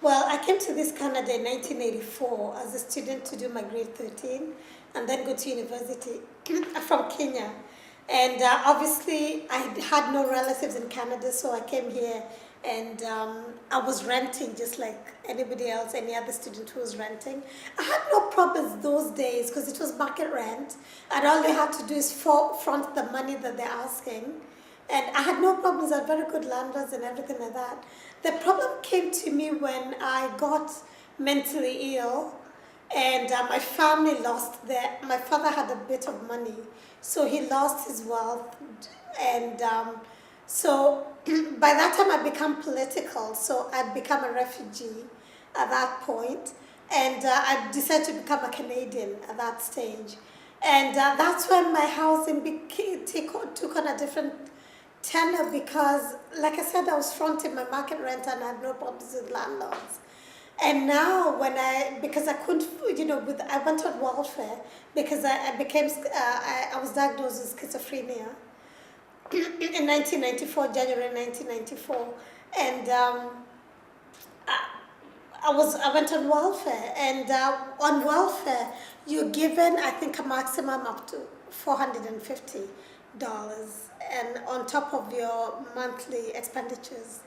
Well, I came to this Canada in 1984 as a student to do my grade 13 and then go to university from Kenya. And obviously, I had no relatives in Canada, so I came here and I was renting just like anybody else, any other student who was renting. I had no problems those days because it was market rent, and all they had to do is front the money that they're asking. And I had no problems. I had very good landlords and everything like that. The problem came to me when I got mentally ill and my family lost their, my father had a bit of money, so he lost his wealth. And so by that time I became political, so I'd become a refugee at that point. And I decided to become a Canadian at that stage. And that's when my housing took on a different tenor because, like I said, I was fronting my market rent and I had no problems with landlords. And now when because I couldn't, I went on welfare because I was diagnosed with schizophrenia in 1994, January 1994. And I went on welfare, and on welfare, you're given, I think, a maximum up to $450, and on top of your monthly expenditures.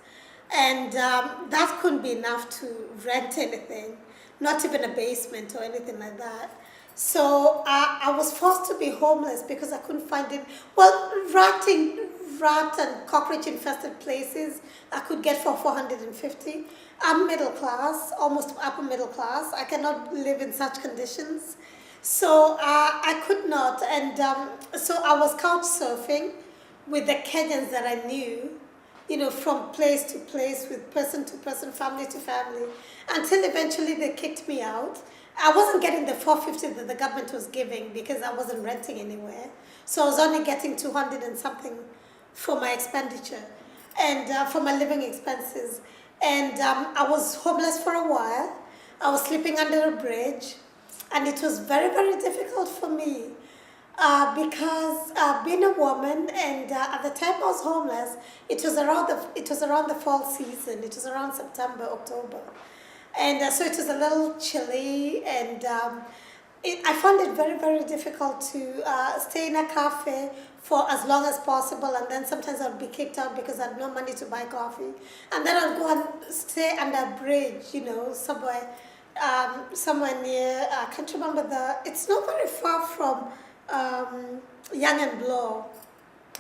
And that couldn't be enough to rent anything, not even a basement or anything like that. So I was forced to be homeless because I couldn't find it. Well, rat and cockroach infested places I could get for $450. I'm middle class, almost upper middle class. I cannot live in such conditions. So I could not, and so I was couch surfing with the Kenyans that I knew, from place to place, with person to person, family to family, until eventually they kicked me out. I wasn't getting the $450 that the government was giving because I wasn't renting anywhere. So I was only getting 200 and something for my expenditure and for my living expenses. And I was homeless for a while. I was sleeping under a bridge, and it was very, very difficult for me because being a woman, and at the time I was homeless, it was around the fall season. It was around September, October. And so it was a little chilly, and I found it very, very difficult to stay in a cafe for as long as possible, and then sometimes I'd be kicked out because I had no money to buy coffee. And then I'd go and stay under a bridge, somewhere near, I can't remember it's not very far from Young and Blow.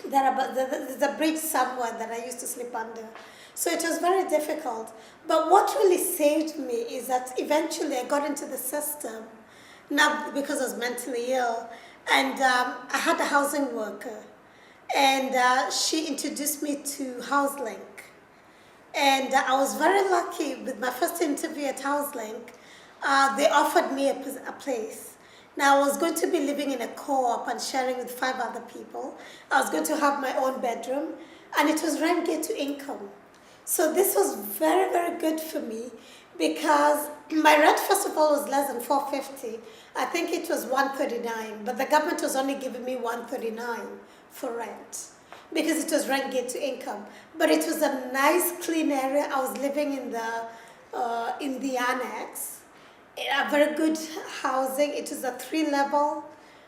There's a bridge somewhere that I used to sleep under. So it was very difficult. But what really saved me is that eventually I got into the system, not because I was mentally ill, and I had a housing worker, and she introduced me to HouseLink. And I was very lucky with my first interview at HouseLink. They offered me a place. Now I was going to be living in a co-op and sharing with 5 other people. I was going to have my own bedroom, and it was rent get to income. So this was very, very good for me because my rent, first of all, was less than $450. I think it was $139, but the government was only giving me $139 for rent because it was rent get to income. But it was a nice, clean area. I was living in the annex, a very good housing. It was a 3-level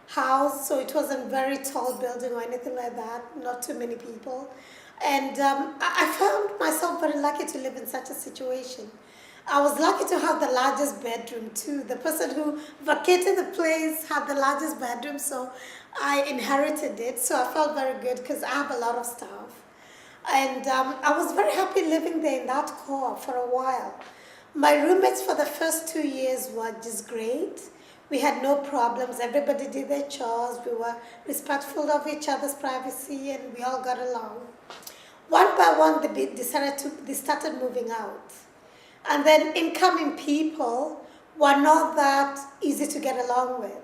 house, so it wasn't very tall building or anything like that. Not too many people. And I found myself very lucky to live in such a situation. I was lucky to have the largest bedroom too. The person who vacated the place had the largest bedroom, so I inherited it. So I felt very good because I have a lot of stuff. And I was very happy living there in that co-op for a while. My roommates for the first 2 years were just great. We had no problems. Everybody did their chores. We were respectful of each other's privacy, and we all got along. One by one, they started moving out. And then incoming people were not that easy to get along with.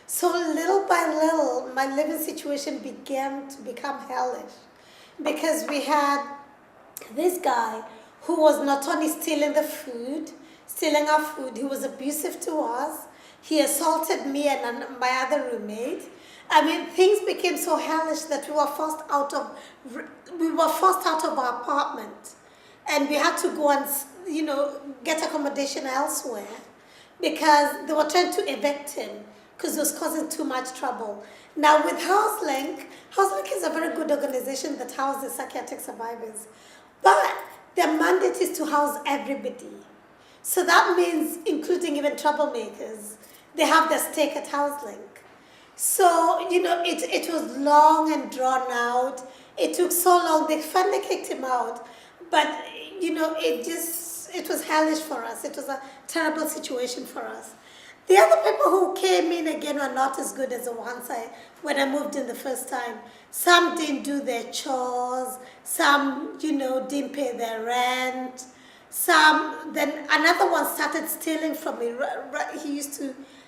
So little by little, my living situation began to become hellish because we had this guy who was not only stealing our food, he was abusive to us. He assaulted me and my other roommate. I mean, things became so hellish that we were forced out of our apartment, and we had to go and get accommodation elsewhere because they were trying to evict him because it was causing too much trouble. Now with HouseLink is a very good organization that houses psychiatric survivors, but their mandate is to house everybody. So that means including even troublemakers. They have their stake at HouseLink. So, it was long and drawn out. It took so long. They finally kicked him out. But, it was hellish for us. It was a terrible situation for us. The other people who came in again were not as good as the ones when I moved in the first time. Some didn't do their chores. Some, didn't pay their rent. Then another one started stealing from me.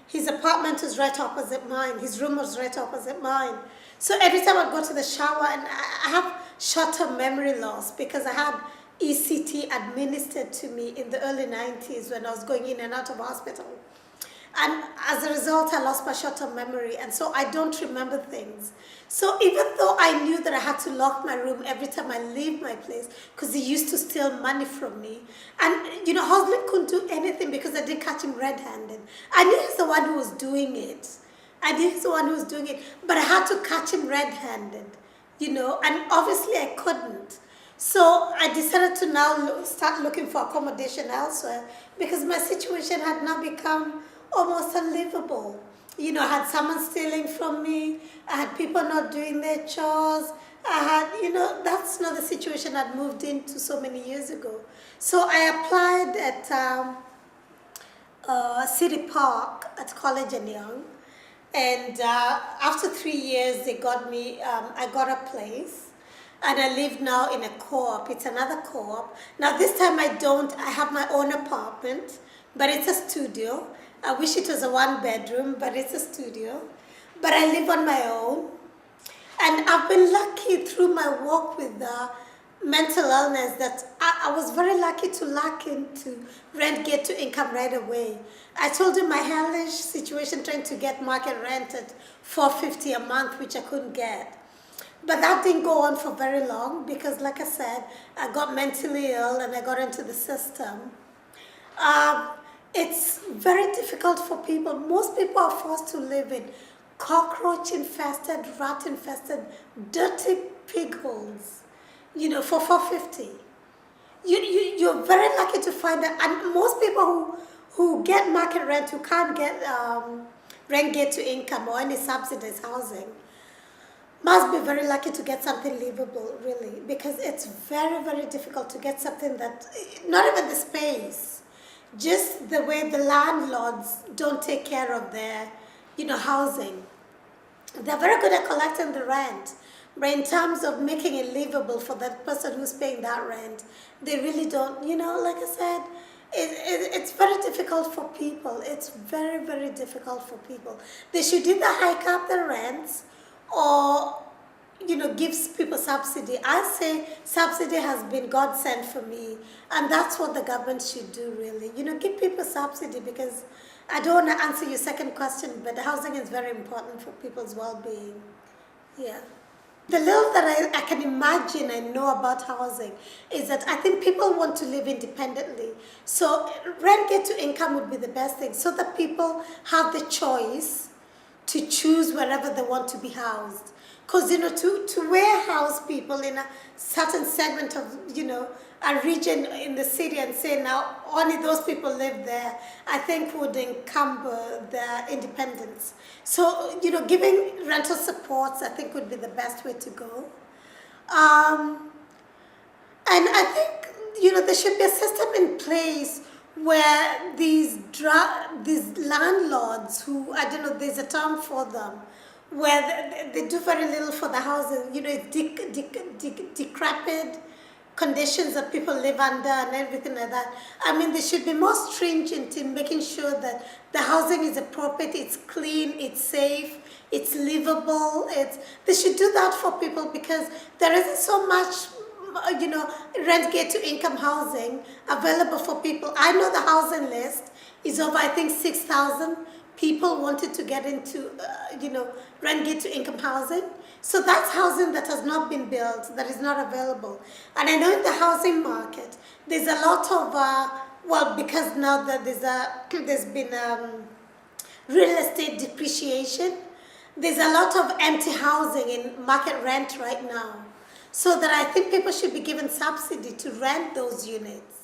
His apartment was right opposite mine. His room was right opposite mine. So every time I'd go to the shower, and I have short-term memory loss because I had ECT administered to me in the early 90s when I was going in and out of hospital. And as a result, I lost my short-term memory, and so I don't remember things. So even though I knew that I had to lock my room every time I leave my place, because he used to steal money from me, and HouseLink couldn't do anything because I didn't catch him red-handed. I knew he's the one who was doing it. But I had to catch him red-handed, and obviously I couldn't. So I decided to now start looking for accommodation elsewhere because my situation had now become almost unlivable. I had someone stealing from me. I had people not doing their chores. I had, that's not the situation I'd moved into so many years ago. So I applied at City Park at College and Young. And after 3 years, they got me, I got a place. And I live now in a co-op. It's another co-op. Now this time I have my own apartment, but it's a studio. I wish it was a one-bedroom, but it's a studio. But I live on my own. And I've been lucky through my work with mental illness that I was very lucky to lock into rent get to income right away. I told you my hellish situation trying to get market rent at $450 a month, which I couldn't get. But that didn't go on for very long because, like I said, I got mentally ill and I got into the system. It's very difficult for people. Most people are forced to live in cockroach-infested, rat-infested, dirty pig holes, for $450. You're very lucky to find that. And most people who get market rent, who can't get rent get to income or any subsidized housing, must be very lucky to get something livable, really, because it's very, very difficult to get something that, not even the space, just the way the landlords don't take care of their, housing. They're very good at collecting the rent, but in terms of making it livable for that person who's paying that rent, they really don't, like I said, it's very difficult for people. It's very, very difficult for people. They should either hike up the rents or, gives people subsidy. I say subsidy has been God sent for me, and that's what the government should do, really. Give people subsidy because I don't want to answer your second question, but housing is very important for people's well-being. Yeah. The little that I can imagine I know about housing is that I think people want to live independently. So rent get to income would be the best thing so that people have the choice to choose wherever they want to be housed. Because, to warehouse people in a certain segment of, a region in the city and say now only those people live there, I think would encumber their independence. So, giving rental supports, I think, would be the best way to go. And I think, there should be a system in place where these landlords who, I don't know, there's a term for them, where they do very little for the housing, decrepit conditions that people live under and everything like that. I mean, they should be more stringent in making sure that the housing is appropriate, it's clean, it's safe, it's livable. They should do that for people because there isn't so much, rent get to income housing available for people. I know the housing list is over, I think, 6,000, people wanted to get into, rent to income housing. So that's housing that has not been built, that is not available. And I know in the housing market, there's a lot of, because now that there's been real estate depreciation, there's a lot of empty housing in market rent right now. So that I think people should be given subsidy to rent those units.